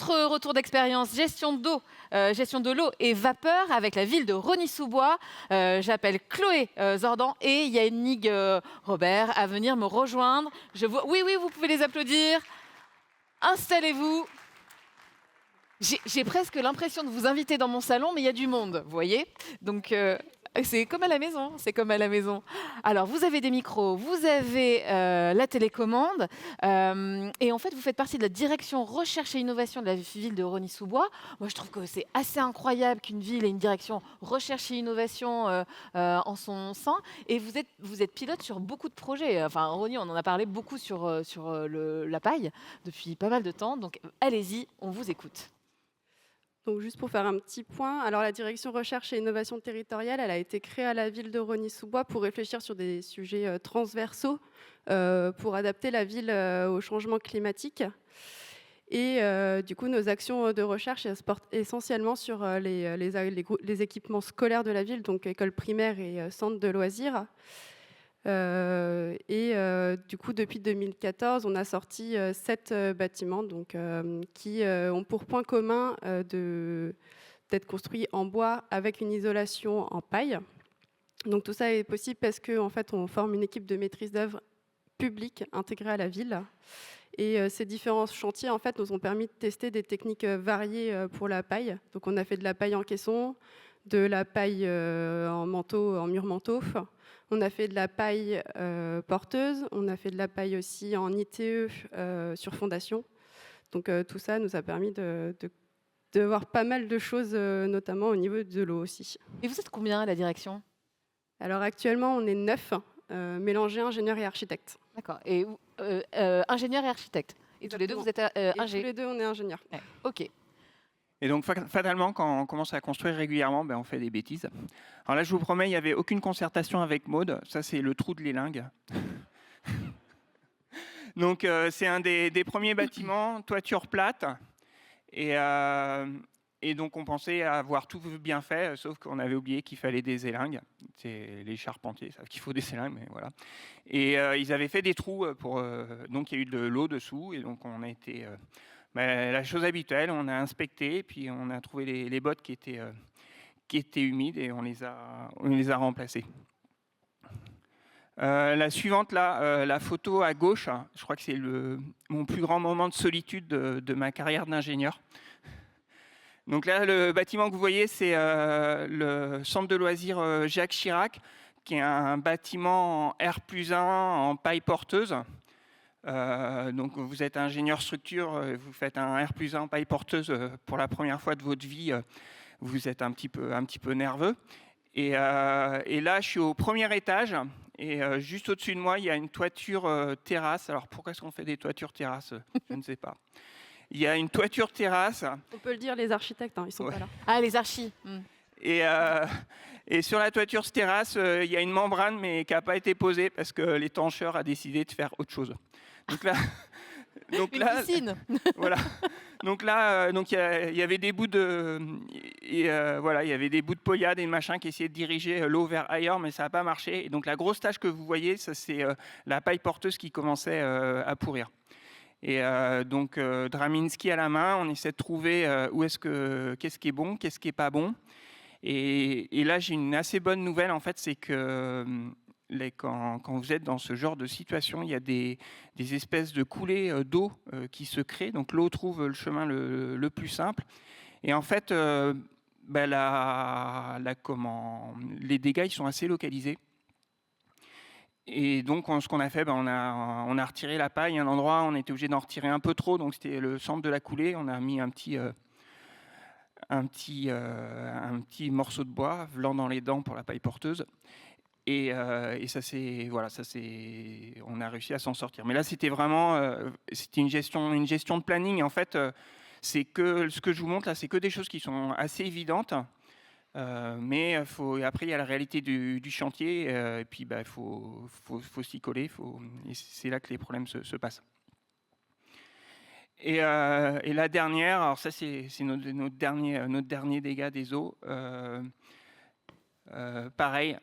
autre retour d'expérience, gestion de l'eau et vapeur avec la ville de Rosny-sous-Bois. J'appelle Chloé Zordan et Yannick Robert à venir me rejoindre. Oui, oui, vous pouvez les applaudir. Installez-vous. J'ai presque l'impression de vous inviter dans mon salon, mais il y a du monde, vous voyez. Donc, c'est comme à la maison, c'est comme à la maison. Alors, vous avez des micros, vous avez la télécommande, et en fait, vous faites partie de la direction recherche et innovation de la ville de Rosny-sous-Bois. Moi, je trouve que c'est assez incroyable qu'une ville ait une direction recherche et innovation en son sein. Et vous êtes pilote sur beaucoup de projets. Enfin, Rosny, on en a parlé beaucoup sur la paille depuis pas mal de temps. Donc, allez-y, on vous écoute. Donc, juste pour faire un petit point, alors la direction recherche et innovation territoriale, elle a été créée à la ville de Rosny-sous-Bois pour réfléchir sur des sujets transversaux pour adapter la ville au changement climatique. Et du coup, nos actions de recherche elles se portent essentiellement sur les équipements scolaires de la ville, donc écoles primaires et centres de loisirs. Du coup, depuis 2014, on a sorti 7 bâtiments donc, qui ont pour point commun d'être construits en bois avec une isolation en paille. Donc tout ça est possible parce qu'en fait, on forme une équipe de maîtrise d'œuvre publique intégrée à la ville. Et ces différents chantiers en fait, nous ont permis de tester des techniques variées pour la paille. Donc on a fait de la paille en caisson, de la paille en manteau, en mur manteau. On a fait de la paille porteuse, on a fait de la paille aussi en ITE sur fondation. Donc tout ça nous a permis de voir pas mal de choses, notamment au niveau de l'eau aussi. Et vous êtes combien à la direction? Alors actuellement, on est 9, mélangés ingénieurs et architectes. D'accord. Et ingénieur et architecte. Et tous les deux, vous êtes Tous les deux, on est ingénieurs. Ouais. Ok. Et donc, fatalement, quand on commence à construire régulièrement, on fait des bêtises. Alors là, je vous promets, il n'y avait aucune concertation avec Maud. Ça, c'est le trou de l'élingue. Donc, c'est un des premiers bâtiments, toiture plate. Et donc, on pensait avoir tout bien fait, sauf qu'on avait oublié qu'il fallait des élingues. C'est les charpentiers savent qu'il faut des élingues, mais voilà. Et ils avaient fait des trous donc il y a eu de l'eau dessous, et donc on a été... la chose habituelle, on a inspecté, puis on a trouvé les bottes qui étaient humides et on les a remplacées. La suivante, là, la photo à gauche, je crois que c'est mon plus grand moment de solitude de ma carrière d'ingénieur. Donc là, le bâtiment que vous voyez, c'est le centre de loisirs Jacques Chirac, qui est un bâtiment en R+1 en paille porteuse. Donc vous êtes ingénieur structure, vous faites un R+1 en paille porteuse pour la première fois de votre vie, vous êtes un petit peu nerveux. Et là, je suis au premier étage, et juste au-dessus de moi, il y a une toiture terrasse. Alors pourquoi est-ce qu'on fait des toitures terrasses? Je ne sais pas. Il y a une toiture terrasse. On peut le dire, les architectes, ils sont pas là. Ah, les archis. Et sur la toiture terrasse, il y a une membrane, mais qui n'a pas été posée parce que l'étancheur a décidé de faire autre chose. Donc là, Une piscine. Voilà. Donc là, il y avait des bouts de, il y avait des bouts de polyade et machin qui essayaient de diriger l'eau vers ailleurs, mais ça n'a pas marché. Et donc la grosse tache que vous voyez, ça c'est la paille porteuse qui commençait à pourrir. Et donc Draminski à la main, on essaie de trouver qu'est-ce qui est bon, qu'est-ce qui est pas bon. Et là, j'ai une assez bonne nouvelle, en fait, c'est que quand vous êtes dans ce genre de situation, il y a des espèces de coulées d'eau qui se créent. Donc l'eau trouve le chemin le plus simple. Et en fait, les dégâts ils sont assez localisés. Et donc, ce qu'on a fait, on a retiré la paille. À un endroit, on était obligé d'en retirer un peu trop. Donc, c'était le centre de la coulée. On a mis un petit morceau de bois, blanc dans les dents pour la paille porteuse. Et ça, on a réussi à s'en sortir. Mais là, c'était vraiment une gestion de planning. Et en fait, ce que je vous montre là, c'est que des choses qui sont assez évidentes. Mais après, il y a la réalité du chantier, et puis il faut s'y coller, et c'est là que les problèmes se passent. Et la dernière, alors ça c'est notre dernier dégât des eaux. Pareil,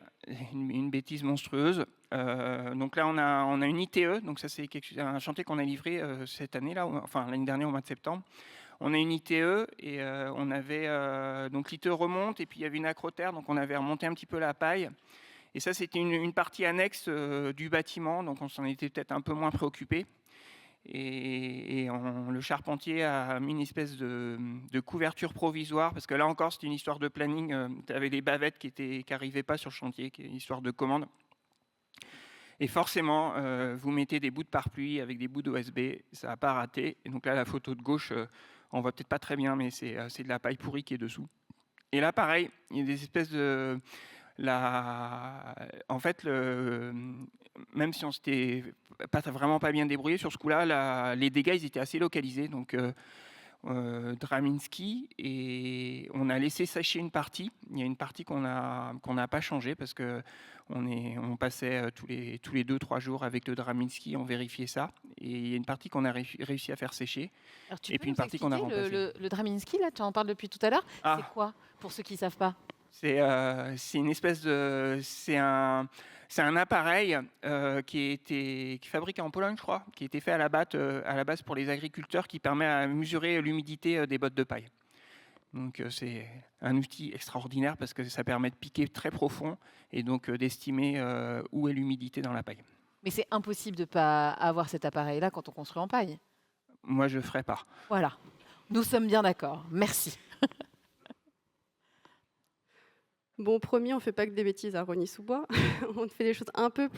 une bêtise monstrueuse. Donc là, on a une ITE, donc ça c'est un chantier qu'on a livré cette année là, enfin l'année dernière au mois de septembre. on a une ITE et on avait donc l'ITE remonte et puis il y avait une acroterre, donc on avait remonté un petit peu la paille. Et ça, c'était une partie annexe du bâtiment, donc on s'en était peut-être un peu moins préoccupé. Le charpentier a mis une espèce de couverture provisoire, parce que là encore, c'était une histoire de planning. Tu avais des bavettes qui n'arrivaient pas sur le chantier, qui est une histoire de commande. Et forcément, vous mettez des bouts de pare-pluie avec des bouts d'OSB, ça n'a pas raté. Et donc là, la photo de gauche, on voit peut-être pas très bien, mais c'est de la paille pourrie qui est dessous. Et là, pareil, il y a des espèces de... En fait, même si on s'était vraiment pas bien débrouillé sur ce coup-là, les dégâts ils étaient assez localisés. Donc Draminski, et on a laissé sécher une partie. Il y a une partie qu'on n'a pas changée parce que on passait tous les 2-3 jours avec le Draminski, on vérifiait ça. Et il y a une partie qu'on a réussi à faire sécher. Alors, tu Et peux puis une nous partie qu'on a expliquer remplacée. le Draminski, là, tu en parles depuis tout à l'heure. Ah. C'est quoi, pour ceux qui ne savent pas? C'est une espèce de... C'est un appareil qui est fabriqué en Pologne, je crois, qui a été fait à la base pour les agriculteurs, qui permet à mesurer l'humidité des bottes de paille. Donc c'est un outil extraordinaire parce que ça permet de piquer très profond et donc d'estimer où est l'humidité dans la paille. Mais c'est impossible de ne pas avoir cet appareil-là quand on construit en paille. Moi, je ne ferai pas. Voilà. Nous sommes bien d'accord. Merci. Bon, promis, on ne fait pas que des bêtises à Rosny-sous-Bois. On fait des choses un peu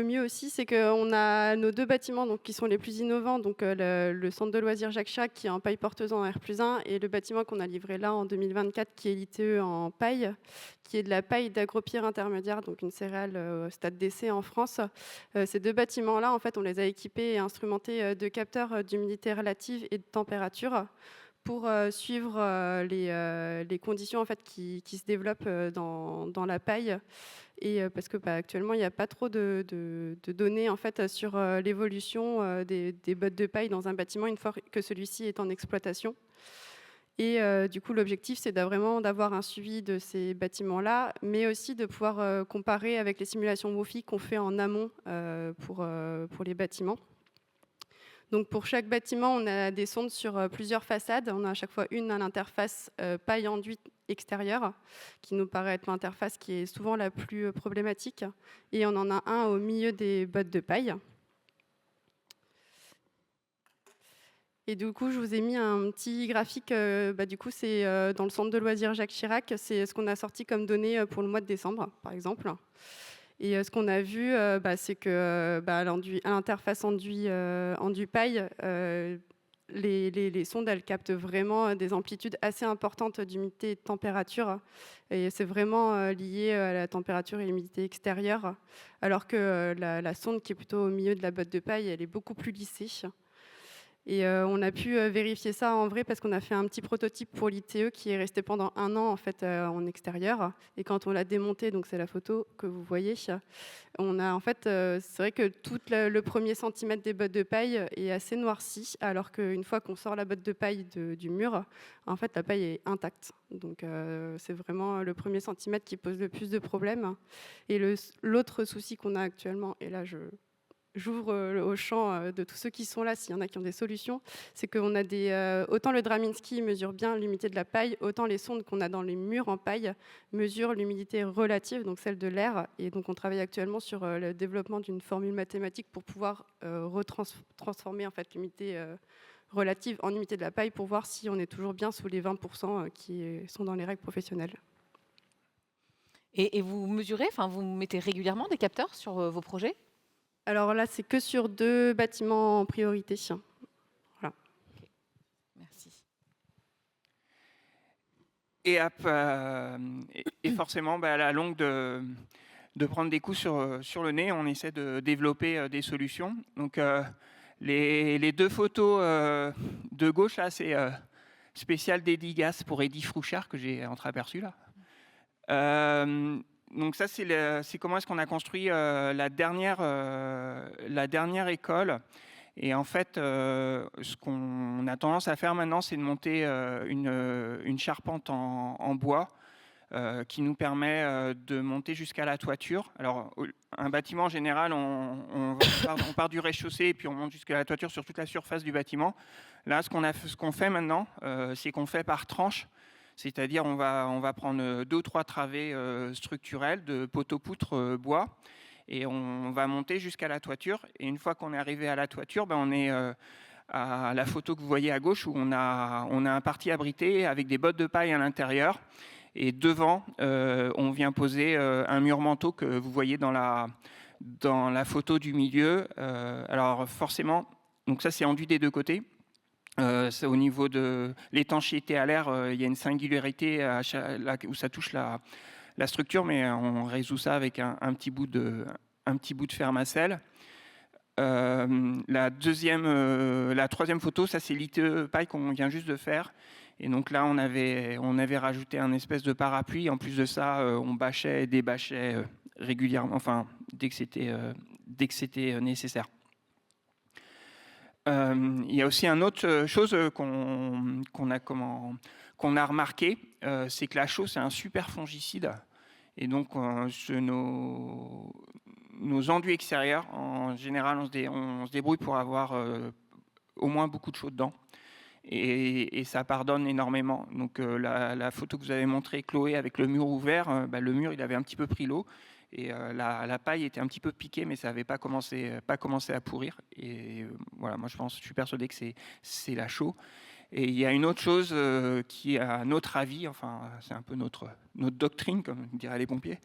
mieux aussi. C'est qu'on a nos 2 bâtiments donc, qui sont les plus innovants. Donc, le centre de loisirs Jacques Chirac qui est en paille porteuse en R+1 et le bâtiment qu'on a livré là en 2024 qui est l'ITE en paille, qui est de la paille d'agropire intermédiaire, donc une céréale au stade d'essai en France. Ces 2 bâtiments-là, en fait, on les a équipés et instrumentés de capteurs d'humidité relative et de température pour suivre les conditions en fait, qui se développent dans la paille. Et parce que actuellement, il n'y a pas trop de données en fait, sur l'évolution des bottes de paille dans un bâtiment une fois que celui-ci est en exploitation. Et du coup, l'objectif, c'est vraiment d'avoir un suivi de ces bâtiments-là, mais aussi de pouvoir comparer avec les simulations WOFI qu'on fait en amont pour les bâtiments. Donc pour chaque bâtiment, on a des sondes sur plusieurs façades. On a à chaque fois une à l'interface paille enduite extérieure, qui nous paraît être l'interface qui est souvent la plus problématique. Et on en a un au milieu des bottes de paille. Et du coup, je vous ai mis un petit graphique. Du coup, c'est dans le centre de loisirs Jacques Chirac. C'est ce qu'on a sorti comme données pour le mois de décembre, par exemple. Et ce qu'on a vu, c'est que à l'interface enduit paille, les sondes, elles captent vraiment des amplitudes assez importantes d'humidité et de température. Et c'est vraiment lié à la température et l'humidité extérieure. Alors que la sonde qui est plutôt au milieu de la botte de paille, elle est beaucoup plus lissée. Et on a pu vérifier ça en vrai parce qu'on a fait un petit prototype pour l'ITE qui est resté pendant 1 an en fait en extérieur. Et quand on l'a démonté, donc c'est la photo que vous voyez, on a en fait, c'est vrai que tout le premier centimètre des bottes de paille est assez noirci, alors qu'une fois qu'on sort la botte de paille du mur, en fait la paille est intacte. Donc c'est vraiment le premier centimètre qui pose le plus de problèmes. Et l'autre souci qu'on a actuellement, et là j'ouvre au champ de tous ceux qui sont là, s'il y en a qui ont des solutions, c'est qu'on a autant le Draminski mesure bien l'humidité de la paille, autant les sondes qu'on a dans les murs en paille mesurent l'humidité relative, donc celle de l'air. Et donc on travaille actuellement sur le développement d'une formule mathématique pour pouvoir transformer en fait, l'humidité relative en humidité de la paille pour voir si on est toujours bien sous les 20% qui sont dans les règles professionnelles. Et vous mesurez, vous mettez régulièrement des capteurs sur vos projets? Alors là, c'est que sur 2 bâtiments en priorité. Voilà. Okay. Merci. Et forcément, à la longue de prendre des coups sur le nez, on essaie de développer des solutions. Donc les 2 photos de gauche, là, c'est spécial dédicace pour Eddy Frouchard que j'ai entreaperçu là. Donc ça, c'est comment est-ce qu'on a construit la dernière école. Et en fait, ce qu'on a tendance à faire maintenant, c'est de monter une charpente en bois qui nous permet de monter jusqu'à la toiture. Alors, un bâtiment, en général, on part du rez-de-chaussée et puis on monte jusqu'à la toiture sur toute la surface du bâtiment. Là, ce qu'on fait maintenant, c'est qu'on fait par tranche. C'est-à-dire, on va prendre 2 ou 3 travées structurelles de poteaux-poutres bois et on va monter jusqu'à la toiture. Et une fois qu'on est arrivé à la toiture, on est à la photo que vous voyez à gauche où on a un parti abrité avec des bottes de paille à l'intérieur. Et devant, on vient poser un mur manteau que vous voyez dans la photo du milieu. Alors forcément, donc ça c'est enduit des 2 côtés. Au niveau de l'étanchéité à l'air, il y a une singularité où ça touche la structure, mais on résout ça avec un petit bout de fermacelle. La troisième photo, ça c'est l'ITE paille qu'on vient juste de faire. Et donc là, on avait rajouté un espèce de parapluie. En plus de ça, on bâchait et débâchait régulièrement, enfin dès que c'était nécessaire. Il y a aussi une autre chose qu'on a remarqué, c'est que la chaux, c'est un super fongicide. Et donc, nos enduits extérieurs, en général, on se débrouille pour avoir au moins beaucoup de chaux dedans. Et ça pardonne énormément. Donc, la photo que vous avez montrée, Chloé, avec le mur ouvert, le mur, il avait un petit peu pris l'eau. Et la paille était un petit peu piquée, mais ça n'avait pas commencé à pourrir. Et voilà, moi je suis persuadé que c'est la chaux. Et il y a une autre chose qui, à notre avis, enfin c'est un peu notre doctrine, comme diraient les pompiers,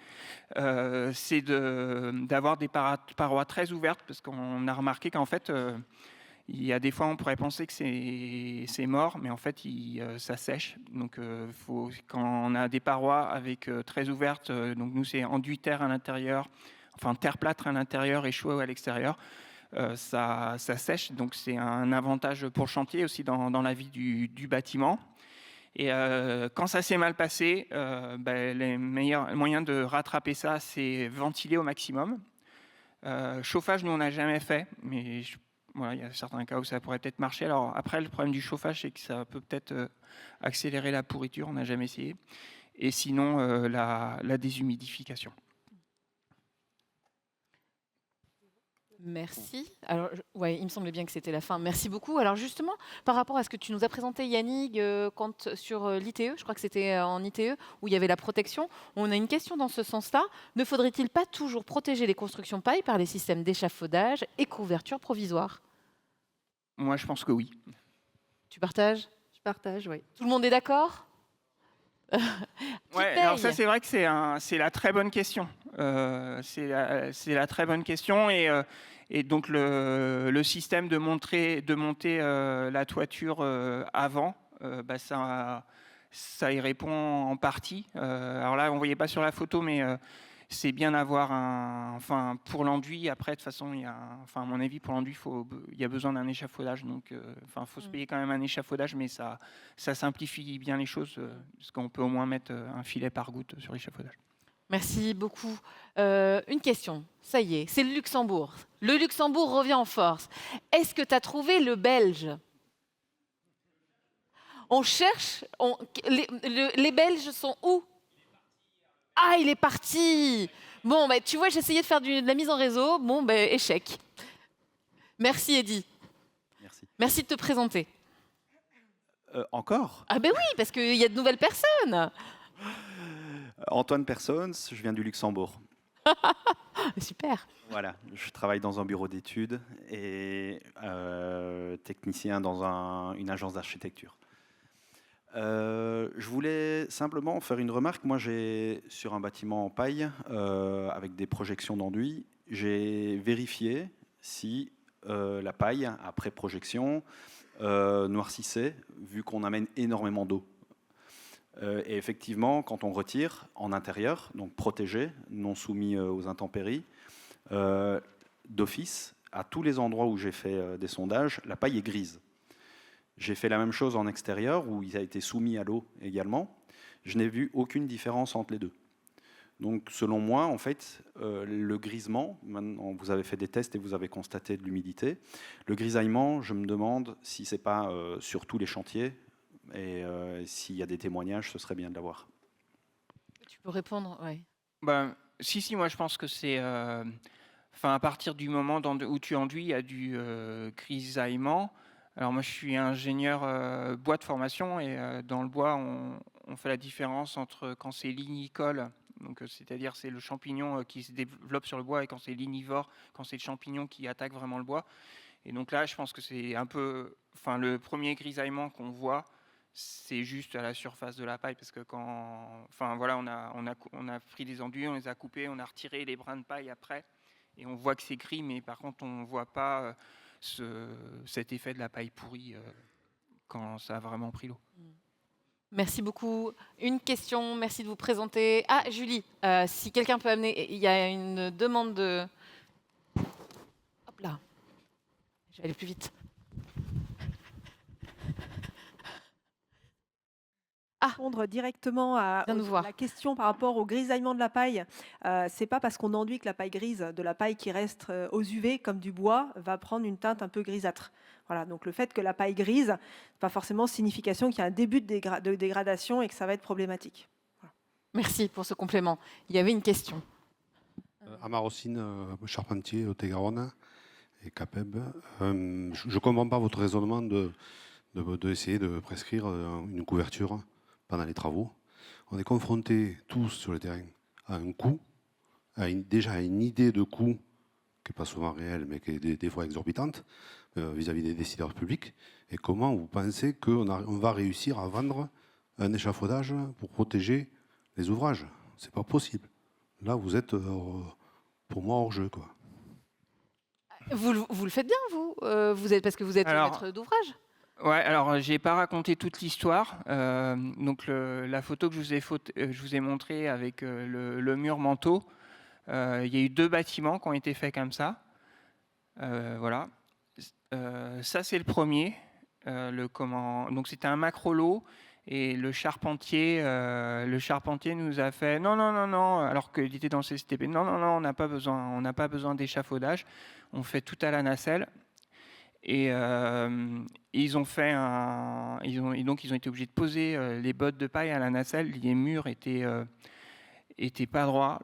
c'est d'avoir des parois très ouvertes, parce qu'on a remarqué qu'en fait, il y a des fois, on pourrait penser que c'est mort, mais en fait, ça sèche. Donc, quand on a des parois avec très ouvertes, donc nous, c'est enduit terre à l'intérieur, enfin terre plâtre à l'intérieur et chaud à l'extérieur, ça sèche. Donc, c'est un avantage pour le chantier aussi dans la vie du bâtiment. Et quand ça s'est mal passé, les meilleurs moyens de rattraper ça, c'est ventiler au maximum. Chauffage, nous, on n'a jamais fait, mais voilà, il y a certains cas où ça pourrait peut-être marcher. Alors après, le problème du chauffage, c'est que ça peut peut-être accélérer la pourriture. On n'a jamais essayé. Et sinon, la déshumidification. Merci. Alors, ouais, il me semblait bien que c'était la fin. Merci beaucoup. Alors justement, par rapport à ce que tu nous as présenté, Yannick, sur l'ITE, je crois que c'était en ITE, où il y avait la protection, on a une question dans ce sens-là. Ne faudrait-il pas toujours protéger les constructions paille par les systèmes d'échafaudage et couverture provisoire? Moi, je pense que oui. Tu partages? Je partage, oui. Tout le monde est d'accord? Ouais, alors ça, c'est vrai que c'est la très bonne question. C'est la très bonne question. Et donc, le système de monter la toiture avant, ça y répond en partie. Alors là, on ne voyait pas sur la photo, mais c'est bien d'avoir enfin, pour l'enduit, après, de toute façon, à mon avis, pour l'enduit, il y a besoin d'un échafaudage. Donc, faut se payer quand même un échafaudage, mais ça simplifie bien les choses, parce qu'on peut au moins mettre un filet par goutte sur l'échafaudage. Merci beaucoup. Une question, ça y est, c'est le Luxembourg. Le Luxembourg revient en force. Est-ce que tu as trouvé le Belge? On cherche, les Belges sont où? Ah, il est parti. Bon, tu vois, j'essayais de faire de la mise en réseau. Bon, échec. Merci, Eddy. Merci. Merci de te présenter. Encore? Ah oui, parce qu'il y a de nouvelles personnes. Antoine Persons, je viens du Luxembourg. Super. Voilà, je travaille dans un bureau d'études et technicien dans une agence d'architecture. Je voulais simplement faire une remarque. Moi, sur un bâtiment en paille avec des projections d'enduit, j'ai vérifié si la paille, après projection, noircissait, vu qu'on amène énormément d'eau. Et effectivement, quand on retire en intérieur, donc protégé, non soumis aux intempéries, d'office, à tous les endroits où j'ai fait des sondages, la paille est grise. J'ai fait la même chose en extérieur, où il a été soumis à l'eau également. Je n'ai vu aucune différence entre les deux. Donc, selon moi, en fait, le grisement, maintenant, vous avez fait des tests et vous avez constaté de l'humidité. Le grisaillement, je me demande si ce n'est pas sur tous les chantiers. Et s'il y a des témoignages, ce serait bien de l'avoir. peux répondre, ouais. Ben, si, moi je pense que c'est... à partir du moment où tu enduis, il y a du grisaillement. Alors moi je suis ingénieur bois de formation et dans le bois on fait la différence entre quand c'est lignicole, donc c'est-à-dire c'est le champignon qui se développe sur le bois, et quand c'est lignivore, quand c'est le champignon qui attaque vraiment le bois. Et donc là je pense que c'est un peu... le premier grisaillement qu'on voit, c'est juste à la surface de la paille, parce que on a pris des enduits, on les a coupés, on a retiré les brins de paille après, et on voit que c'est gris, mais par contre on ne voit pas cet effet de la paille pourrie quand ça a vraiment pris l'eau. Merci beaucoup. Une question, merci de vous présenter. Ah, Julie, si quelqu'un peut amener, il y a une demande de... Hop là, je vais aller plus vite. Répondre directement à la question par rapport au grisaillement de la paille. C'est pas parce qu'on enduit que la paille grise, de la paille qui reste aux UV comme du bois, va prendre une teinte un peu grisâtre. Voilà, donc le fait que la paille grise, c'est pas forcément signification qu'il y a un début de dégradation et que ça va être problématique. Voilà. Merci pour ce complément. Il y avait une question. Amarocine, charpentier au Lot-et-Garonne et CAPEB. Je ne comprends pas votre raisonnement d'essayer de prescrire une couverture pendant les travaux. On est confrontés tous sur le terrain à un coût, déjà à une idée de coût qui n'est pas souvent réelle, mais qui est des fois exorbitante vis-à-vis des décideurs publics. Et comment vous pensez qu'on va réussir à vendre un échafaudage pour protéger les ouvrages? Ce n'est pas possible. Là, vous êtes, pour moi, hors jeu, quoi. Vous le faites bien, vous parce que vous êtes maître d'ouvrage. Ouais, alors j'ai pas raconté toute l'histoire. Donc la photo que je vous ai montrée avec le mur manteau, il y a eu 2 bâtiments qui ont été faits comme ça. Voilà. Ça c'est le premier. Donc c'était un macro-lot. Et le charpentier nous a fait non, alors qu'il était dans le CCTP. Non, on n'a pas besoin d'échafaudage. On fait tout à la nacelle. Et ils ont été obligés de poser les bottes de paille à la nacelle. Les murs étaient pas droits.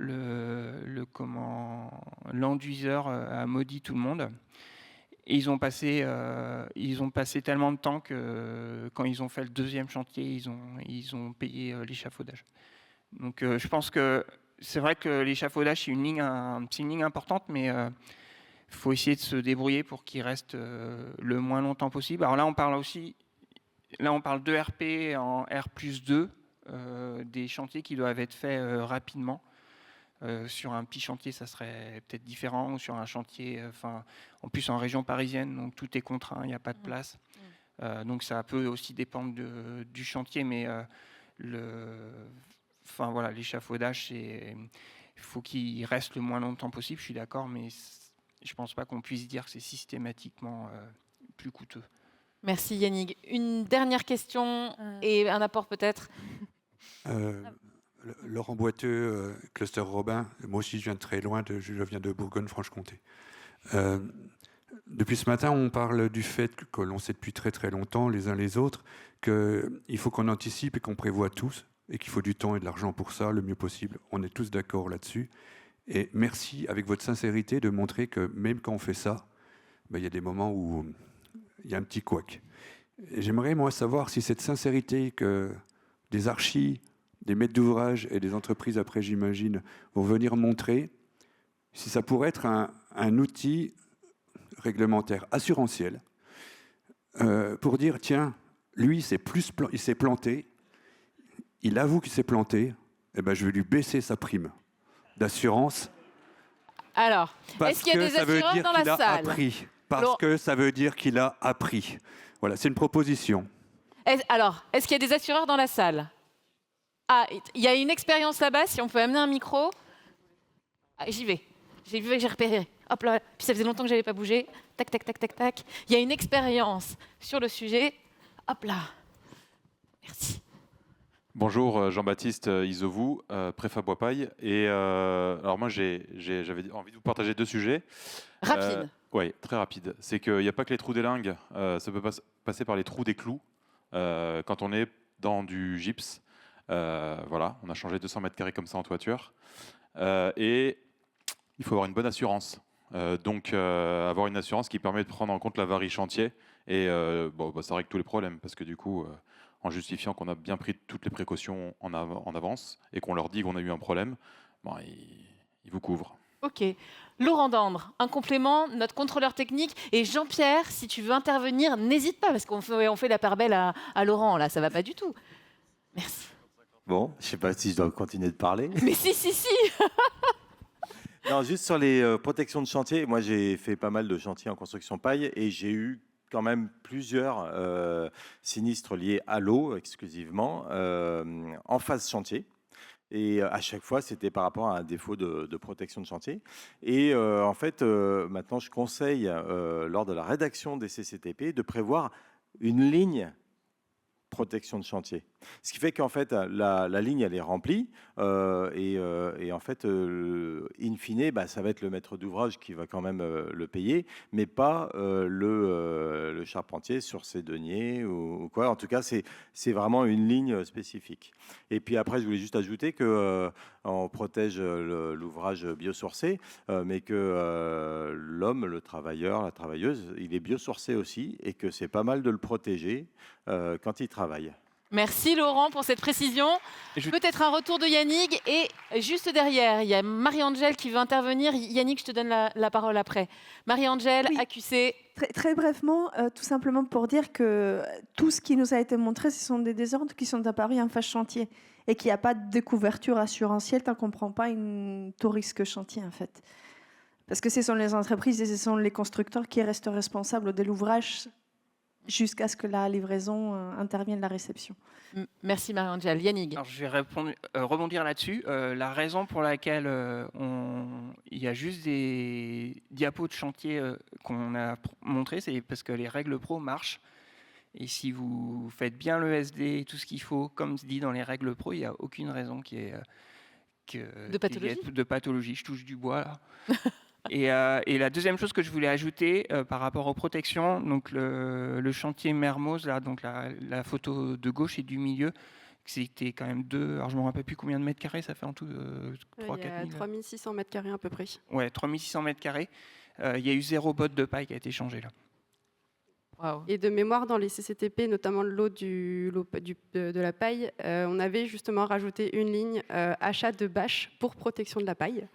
L'enduiseur a maudit tout le monde. Et ils ont passé tellement de temps que quand ils ont fait le 2e chantier, ils ont payé l'échafaudage. Donc je pense que c'est vrai que l'échafaudage c'est une ligne importante, mais il faut essayer de se débrouiller pour qu'il reste le moins longtemps possible. Alors là on parle de RP en R+2, des chantiers qui doivent être faits rapidement. Sur un petit chantier, ça serait peut-être différent, ou sur un chantier, en plus en région parisienne, donc tout est contraint, il n'y a pas de place. Donc ça peut aussi dépendre du chantier, mais l'échafaudage, il faut qu'il reste le moins longtemps possible, je suis d'accord, mais je ne pense pas qu'on puisse dire que c'est systématiquement plus coûteux. Merci Yannick. Une dernière question et un apport peut-être. Laurent Boiteux, Cluster Robin. Moi aussi, je viens de très loin, je viens de Bourgogne-Franche-Comté. Depuis ce matin, on parle du fait que l'on sait depuis très très longtemps, les uns les autres, qu'il faut qu'on anticipe et qu'on prévoit tous, et qu'il faut du temps et de l'argent pour ça, le mieux possible. On est tous d'accord là-dessus. Et merci, avec votre sincérité, de montrer que même quand on fait ça, il y a des moments où il y a un petit couac. Et j'aimerais, moi, savoir si cette sincérité que des archis, des maîtres d'ouvrage et des entreprises, après, j'imagine, vont venir montrer, si ça pourrait être un outil réglementaire assurantiel pour dire, tiens, lui, il s'est planté, il avoue qu'il s'est planté, et ben, je vais lui baisser sa prime d'assurance. Alors, est-ce qu'il y a des assureurs dans la salle? Parce que ça veut dire qu'il a appris. Voilà, c'est une proposition. Est-ce qu'il y a des assureurs dans la salle? Ah, il y a une expérience là-bas, si on peut amener un micro. Ah, j'y vais. J'ai repéré. Hop là, puis ça faisait longtemps que je n'avais pas bougé. Tac, tac, tac, tac, tac. Il y a une expérience sur le sujet. Hop là. Merci. Bonjour, Jean-Baptiste Isovou, préfat Bois-Paille. Et alors moi, j'avais envie de vous partager 2 sujets. Rapide. Oui, très rapide. C'est qu'il n'y a pas que les trous des lingues, ça peut passer par les trous des clous quand on est dans du gypse. Voilà, on a changé 200 mètres carrés comme ça en toiture. Et il faut avoir une bonne assurance. Donc, avoir une assurance qui permet de prendre en compte l'avarie chantier. Et ça règle tous les problèmes, parce que du coup, en justifiant qu'on a bien pris toutes les précautions en avance et qu'on leur dit qu'on a eu un problème, ils vous couvrent. Ok. Laurent Dandre, un complément, notre contrôleur technique. Et Jean-Pierre, si tu veux intervenir, n'hésite pas, parce qu'on fait la part belle à Laurent, là, ça va pas du tout. Merci. Bon, je ne sais pas si je dois continuer de parler. Mais si. Non, juste sur les protections de chantier. Moi, j'ai fait pas mal de chantiers en construction paille et j'ai eu quand même plusieurs sinistres liés à l'eau exclusivement en phase chantier. Et à chaque fois, c'était par rapport à un défaut de protection de chantier. Et en fait, maintenant, je conseille, lors de la rédaction des CCTP, de prévoir une ligne protection de chantier. Ce qui fait qu'en fait, la ligne, elle est remplie et en fait, in fine, ça va être le maître d'ouvrage qui va quand même le payer, mais pas le charpentier sur ses deniers ou quoi. En tout cas, c'est vraiment une ligne spécifique. Et puis après, je voulais juste ajouter que on protège l'ouvrage biosourcé, mais que l'homme, le travailleur, la travailleuse, il est biosourcé aussi et que c'est pas mal de le protéger quand il travaille. Merci Laurent pour cette précision. Peut-être un retour de Yannick. Et juste derrière, il y a Marie-Angèle qui veut intervenir. Yannick, je te donne la parole après. Marie-Angèle, oui. AQC. Très brièvement, tout simplement pour dire que tout ce qui nous a été montré, ce sont des désordres qui sont apparus en phase chantier et qu'il n'y a pas de couverture assurantielle tant qu'on ne prend pas une tout risque chantier en fait. Parce que ce sont les entreprises et ce sont les constructeurs qui restent responsables de l'ouvrage jusqu'à ce que la livraison intervienne, la réception. Merci Marie-Angèle. Yannick. Alors, je vais rebondir là-dessus. La raison pour laquelle il y a juste des diapos de chantier qu'on a montré, c'est parce que les règles pro marchent. Et si vous faites bien le SD et tout ce qu'il faut, comme dit dans les règles pro, il n'y a aucune raison qu'il y ait de pathologie. Je touche du bois là. Et la deuxième chose que je voulais ajouter par rapport aux protections, donc le chantier Mermoz, là, donc la photo de gauche et du milieu, c'était quand même alors je ne me rappelle plus combien de mètres carrés, ça fait en tout 3-4 000. 3600 mètres carrés à peu près. Ouais, 3600 mètres carrés. Il y a eu 0 botte de paille qui a été changée là. Wow. Et de mémoire, dans les CCTP, notamment le lot de la paille, on avait justement rajouté une ligne achat de bâches pour protection de la paille,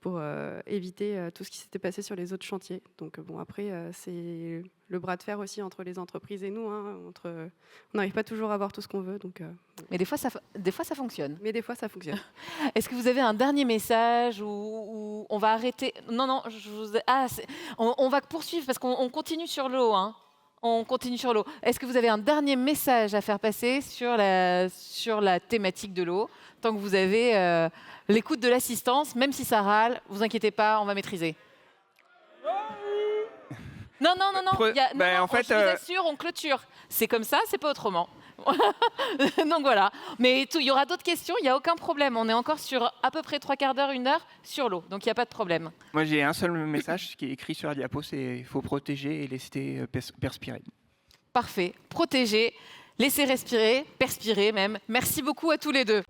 pour éviter tout ce qui s'était passé sur les autres chantiers. Donc bon, après, c'est le bras de fer aussi entre les entreprises et nous. Hein, on n'arrive pas toujours à avoir tout ce qu'on veut. Donc, mais des fois, ça fonctionne. Mais des fois, ça fonctionne. Est-ce que vous avez un dernier message ou on va arrêter? Non, on va poursuivre parce qu'on continue sur l'eau. Hein. On continue sur l'eau. Est-ce que vous avez un dernier message à faire passer sur la thématique de l'eau? Tant que vous avez l'écoute de l'assistance, même si ça râle, vous inquiétez pas, on va maîtriser. Non. En fait, je vous assure, on clôture. C'est comme ça, c'est pas autrement. Donc voilà. Mais il y aura d'autres questions, il n'y a aucun problème. On est encore sur à peu près 3/4 d'heure, 1 heure sur l'eau. Donc il n'y a pas de problème. Moi, j'ai un seul message qui est écrit sur la diapo, c'est il faut protéger et laisser perspirer. Parfait. Protéger, laisser respirer, perspirer même. Merci beaucoup à tous les deux.